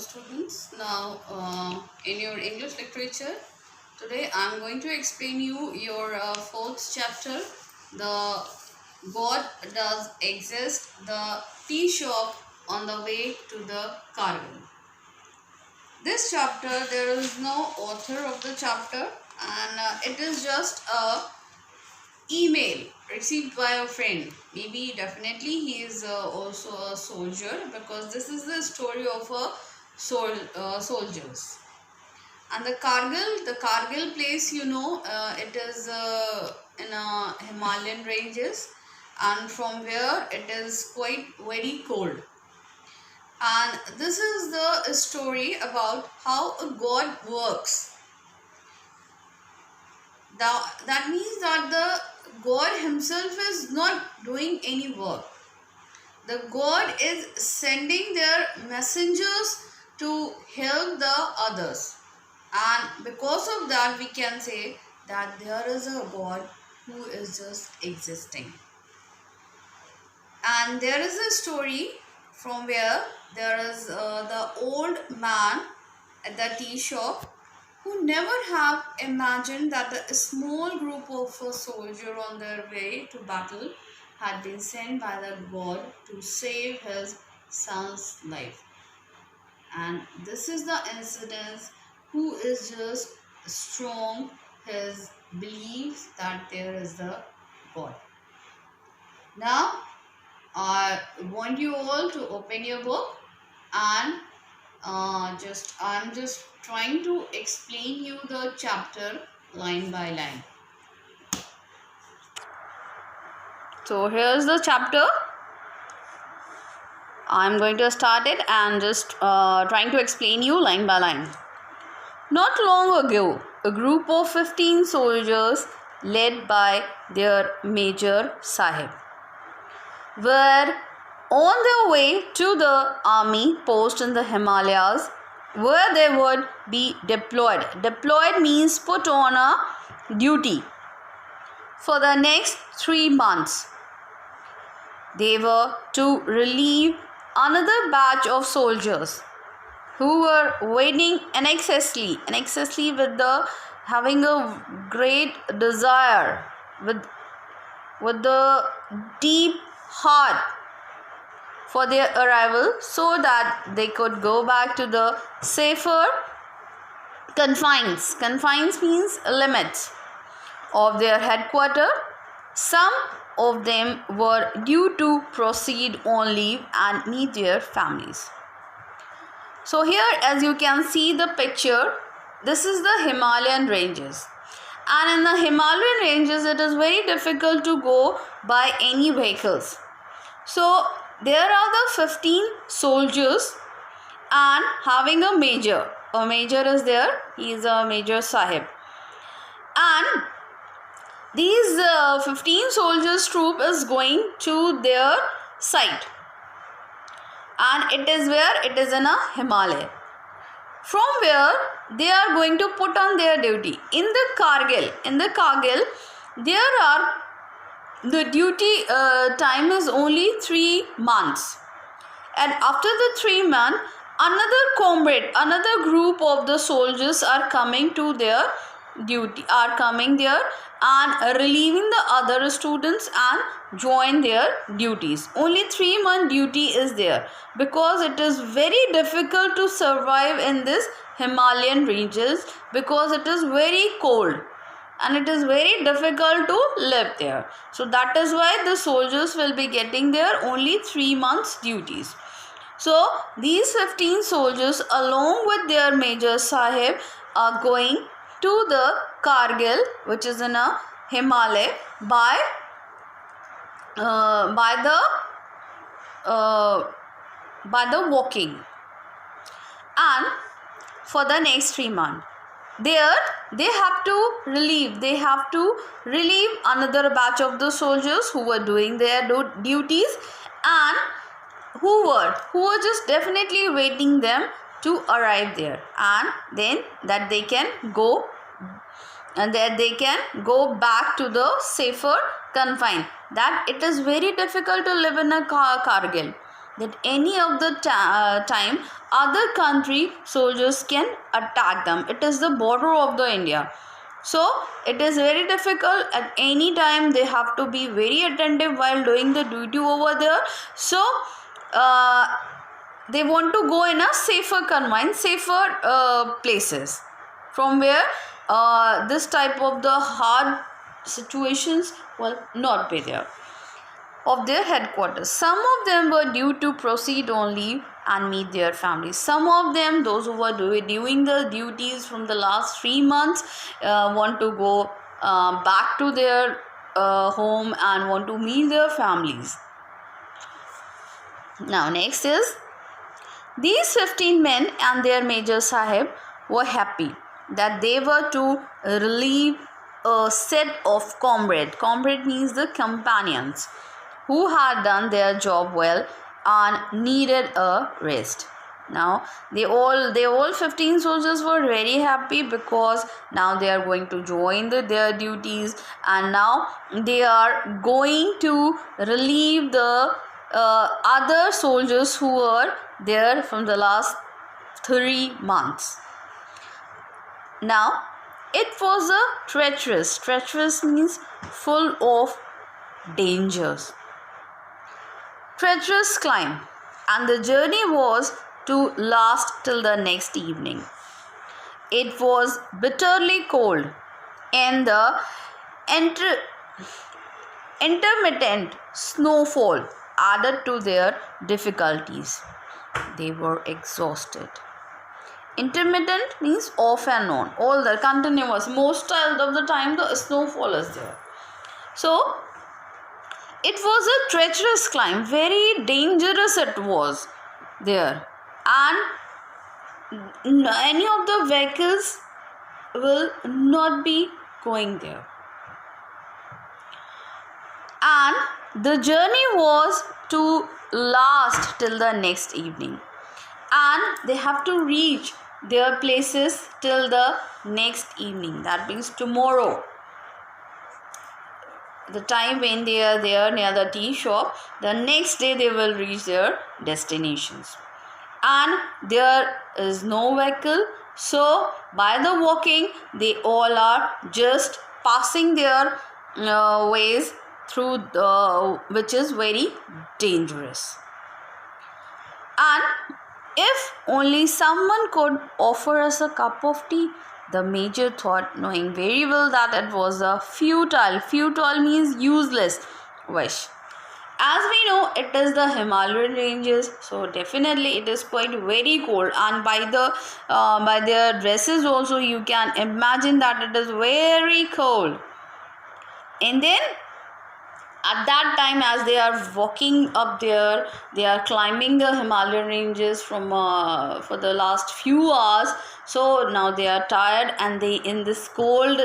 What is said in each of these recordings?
students. Now in your English literature, today I am going to explain you your fourth chapter, the God Does Exist, the tea shop on the way to the Kargil. This chapter, there is no author of the chapter, and it is just a email received by a friend. Maybe definitely he is also a soldier, because this is the story of a soldiers. And the Kargil place, it is in Himalayan ranges, and from where it is quite very cold. And this is the story about how a god works. That means that the god himself is not doing any work. The god is sending their messengers to help the others. And because of that, we can say that there is a god who is just existing. And there is a story from where there is the old man at the tea shop who never have imagined that a small group of soldiers on their way to battle had been sent by the god to save his son's life. And this is the incident who is just strong his beliefs that there is the god. Now I want you all to open your book, and I'm just trying to explain you the chapter line by line. So here's the chapter. I'm going to start it and just trying to explain you line by line. Not long ago, a group of 15 soldiers led by their Major Sahib were on their way to the army post in the Himalayas, where they would be deployed. Deployed means put on a duty for the next 3 months. They were to relieve another batch of soldiers who were waiting annexiously with the having a great desire, with the deep heart for their arrival, so that they could go back to the safer confines. Confines means limits of their headquarters. Some of them were due to proceed on leave and meet their families. So here, as you can see the picture, this is the Himalayan ranges. And in the Himalayan ranges, it is very difficult to go by any vehicles. So there are the 15 soldiers and having a major. A major is there. He is a Major Sahib. And these 15 soldiers troop is going to their site. And it is where? It is in a Himalaya. From where they are going to put on their duty. In the Kargil, there are the duty time is only 3 months. And after the 3 months, another group of the soldiers are coming to their duty, are coming there and relieving the other students and join their duties. Only 3 month duty is there, because it is very difficult to survive in this Himalayan ranges, because it is very cold and it is very difficult to live there. So that is why the soldiers will be getting their only 3 months duties. So these 15 soldiers along with their Major Sahib are going to the Kargil, which is in a Himalaya, by the walking, and for the next 3 months. There they have to relieve another batch of the soldiers who were doing their duties, and who were just definitely waiting them to arrive there, and then that they can go back to the safer confine. That it is very difficult to live in a Kargil. that any of the time other country soldiers can attack them. It is the border of the India. So it is very difficult. At any time they have to be very attentive while doing the duty over there. So they want to go in a safer confined, safer places from where this type of the hard situations will not be there of their headquarters. Some of them were due to proceed on leave and meet their families. Some of them, those who were doing the duties from the last 3 months, want to go back to their home and want to meet their families. Now next is, these 15 men and their Major Sahib were happy that they were to relieve a set of comrades. Comrade means the companions who had done their job well and needed a rest. Now they all 15 soldiers were very happy because now they are going to join their duties, and now they are going to relieve the other soldiers who were there from the last 3 months. Now it was a treacherous means full of dangers, treacherous climb, and the journey was to last till the next evening. It was bitterly cold, and the intermittent snowfall added to their difficulties. They were exhausted. Intermittent means off and on, all the continuous. Most of the time the snowfall is there. So it was a treacherous climb, very dangerous it was there, and any of the vehicles will not be going there. And the journey was to last till the next evening, and they have to reach their places till the next evening. That means tomorrow, the time when they are there near the tea shop, the next day they will reach their destinations. And there is no vehicle, so by the walking they all are just passing their ways through which is very dangerous. And if only someone could offer us a cup of tea, the Major thought, knowing very well that it was a futile means useless wish. As we know, it is the Himalayan ranges, so definitely it is quite very cold, and by their dresses also you can imagine that it is very cold. And then at that time, as they are walking up there, they are climbing the Himalayan ranges from for the last few hours. So now they are tired, and they in this cold,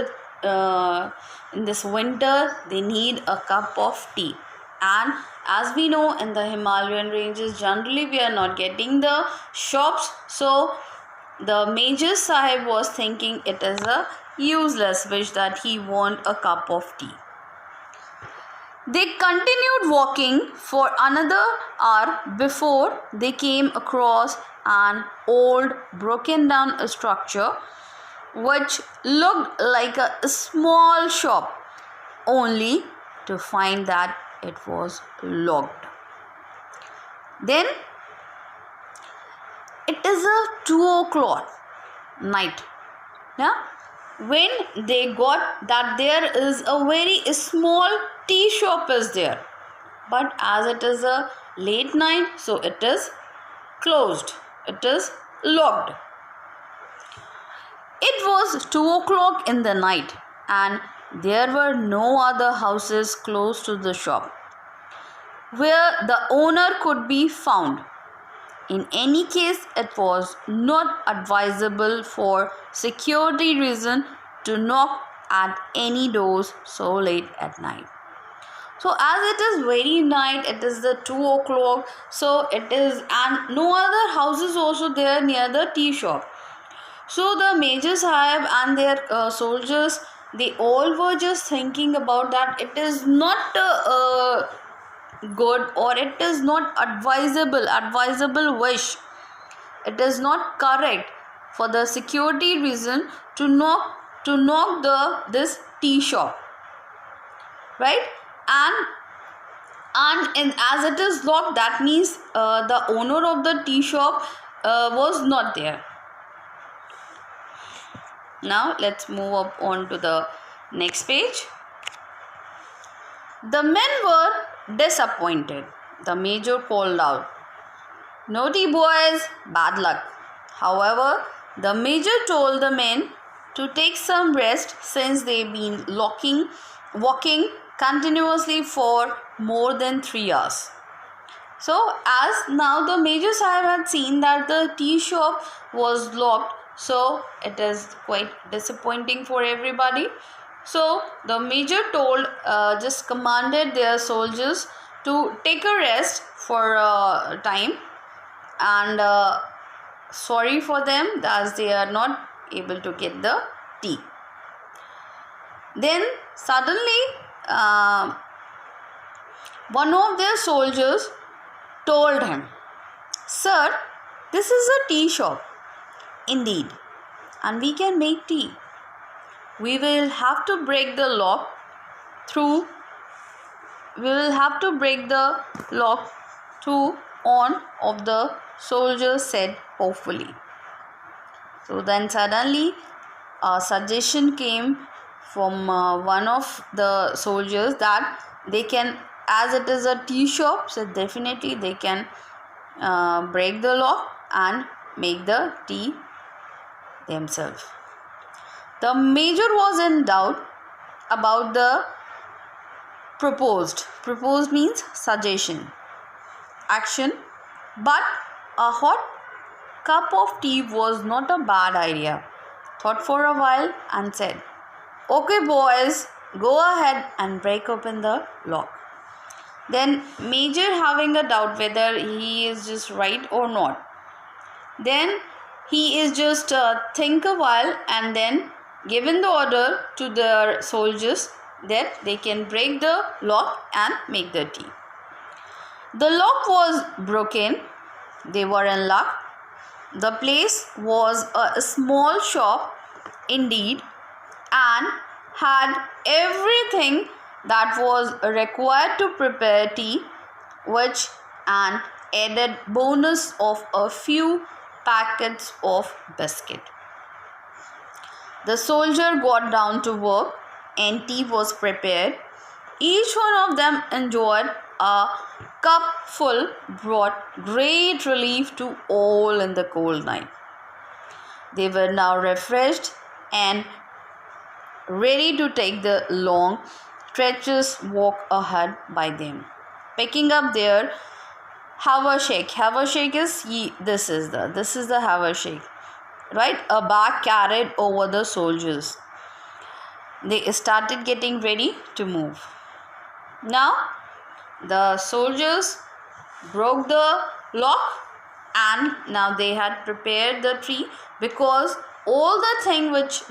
in this winter, they need a cup of tea. And as we know, in the Himalayan ranges, generally we are not getting the shops. So the Major Sahib was thinking it is a useless wish that he want a cup of tea. They continued walking for another hour before they came across an old broken down structure which looked like a small shop, only to find that it was locked. Then it is a 2 o'clock night. Yeah? When they got that there is a very small tea shop is there, but as it is a late night, so it is closed, it is locked. It was 2 o'clock in the night, and there were no other houses close to the shop where the owner could be found. In any case, it was not advisable for security reason to knock at any doors so late at night. So as it is very night, it is the 2 o'clock, so it is, and no other houses also there near the tea shop. So the Major Sahib and their soldiers, they all were just thinking about that it is not good, or it is not advisable wish. It is not correct for the security reason to knock this tea shop, right? And as it is locked, that means the owner of the tea shop was not there. Now let's move up on to the next page. The men were disappointed. The major called out, "Naughty boys, bad luck." However, the major told the men to take some rest since they've been walking continuously for more than 3 hours. So, as now the major sahib had seen that the tea shop was locked, so it is quite disappointing for everybody. So, the major just commanded their soldiers to take a rest for a time, and sorry for them as they are not able to get the tea. Then suddenly one of their soldiers told him, "Sir, this is a tea shop indeed, and we can make tea. We will have to break the lock through on of the soldier said hopefully." So then suddenly a suggestion came from one of the soldiers that they can, as it is a tea shop, so definitely they can break the lock and make the tea themselves. The major was in doubt about the proposed means suggestion, action, but a hot cup of tea was not a bad idea. Thought for a while and said, "Okay boys, go ahead and break open the lock." Then major, having a doubt whether he is just right or not, then he is just think a while and then given the order to the soldiers that they can break the lock and make the tea. The lock was broken. They were in luck. The place was a small shop indeed and had everything that was required to prepare tea, which an added bonus of a few packets of biscuit. The soldier got down to work and tea was prepared. Each one of them enjoyed a cup full, brought great relief to all in the cold night. They were now refreshed and ready to take the long, treacherous walk ahead by them, picking up their havershake. Havershake is this is the havershake, right? A bag carried over the soldiers. They started getting ready to move. Now the soldiers broke the lock and now they had prepared the tea, because all the thing which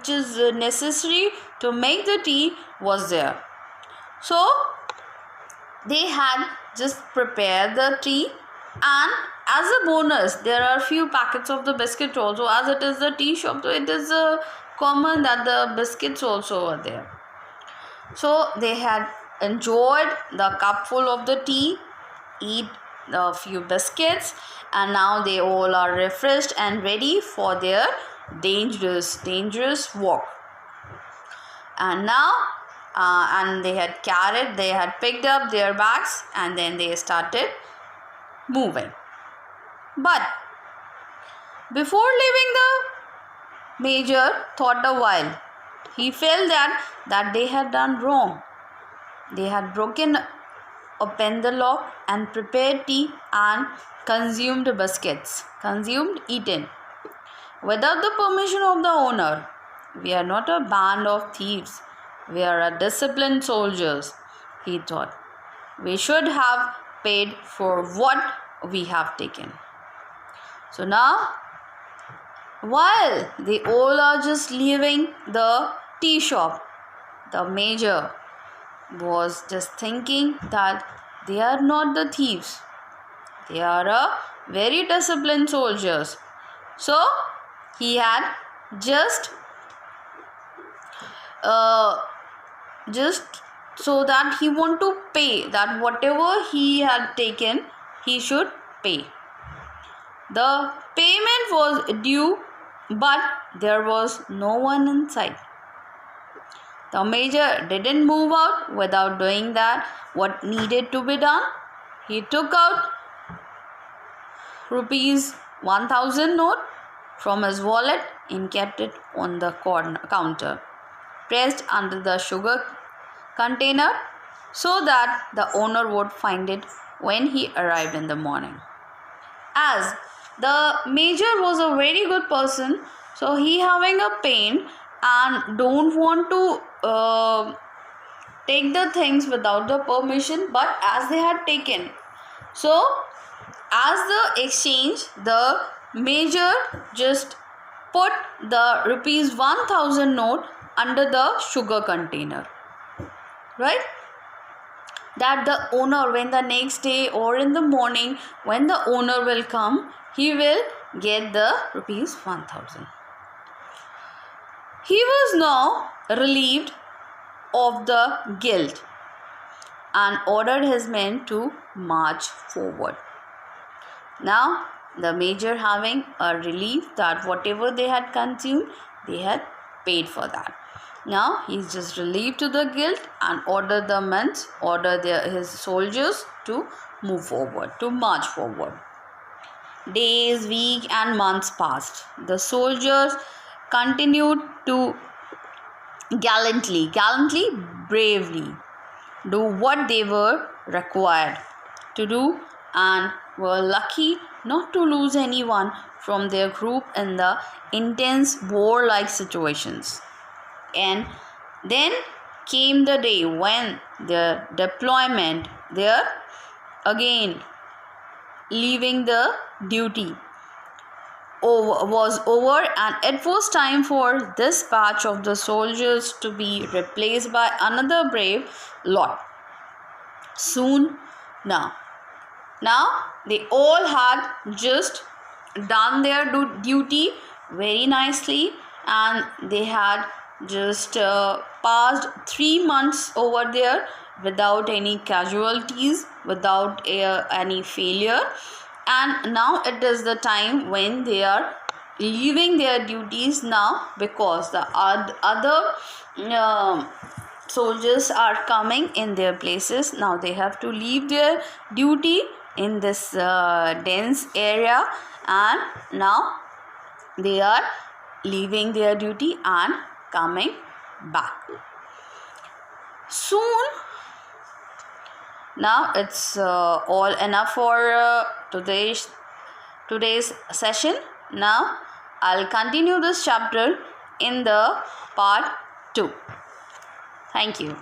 is necessary to make the tea was there. So they had just prepared the tea, and as a bonus there are few packets of the biscuit also, as it is the tea shop, so it is common that the biscuits also are there. So they had enjoyed the cupful of the tea, eat a few biscuits, and now they all are refreshed and ready for their dangerous walk. And now and they had picked up their bags and then they started moving. But before leaving, the major thought a while. He felt that they had done wrong. They had broken open the lock and prepared tea and consumed eaten without the permission of the owner. We are not a band of thieves. We are a disciplined soldiers, he thought. We should have paid for what we have taken. So now, while they all are just leaving the tea shop, the major was just thinking that they are not the thieves. They are a very disciplined soldiers. So he had just just so that he want to pay that whatever he had taken, he should pay. The payment was due, but there was no one inside. The major didn't move out without doing that what needed to be done. He took out rupees 1000 note from his wallet and kept it on the counter, pressed under the sugar container so that the owner would find it when he arrived in the morning. As the major was a very good person, so he having a pain and don't want to take the things without the permission, but as they had taken, so as the exchange, the major just put the rupees 1000 note under the sugar container, right? That the owner, when the next day or in the morning when the owner will come, he will get the rupees 1000. He was now relieved of the guilt and ordered his men to march forward. Now the major having a relief that whatever they had consumed, they had paid for that. Now he is just relieved to the guilt and order his soldiers to move forward, to march forward. Days, weeks and months passed. The soldiers continued to gallantly, bravely do what they were required to do and were lucky not to lose anyone from their group in the intense war-like situations. And then came the day when their deployment, their again leaving the duty was over, and it was time for this batch of the soldiers to be replaced by another brave lot. Soon now they all had just done their duty very nicely, and they had just passed 3 months over there without any casualties, without any failure. And now it is the time when they are leaving their duties now, because the other soldiers are coming in their places. Now they have to leave their duty in this dense area, and now they are leaving their duty and coming back soon. Now it's all enough for today's session. Now I'll continue this chapter in the part 2. Thank you.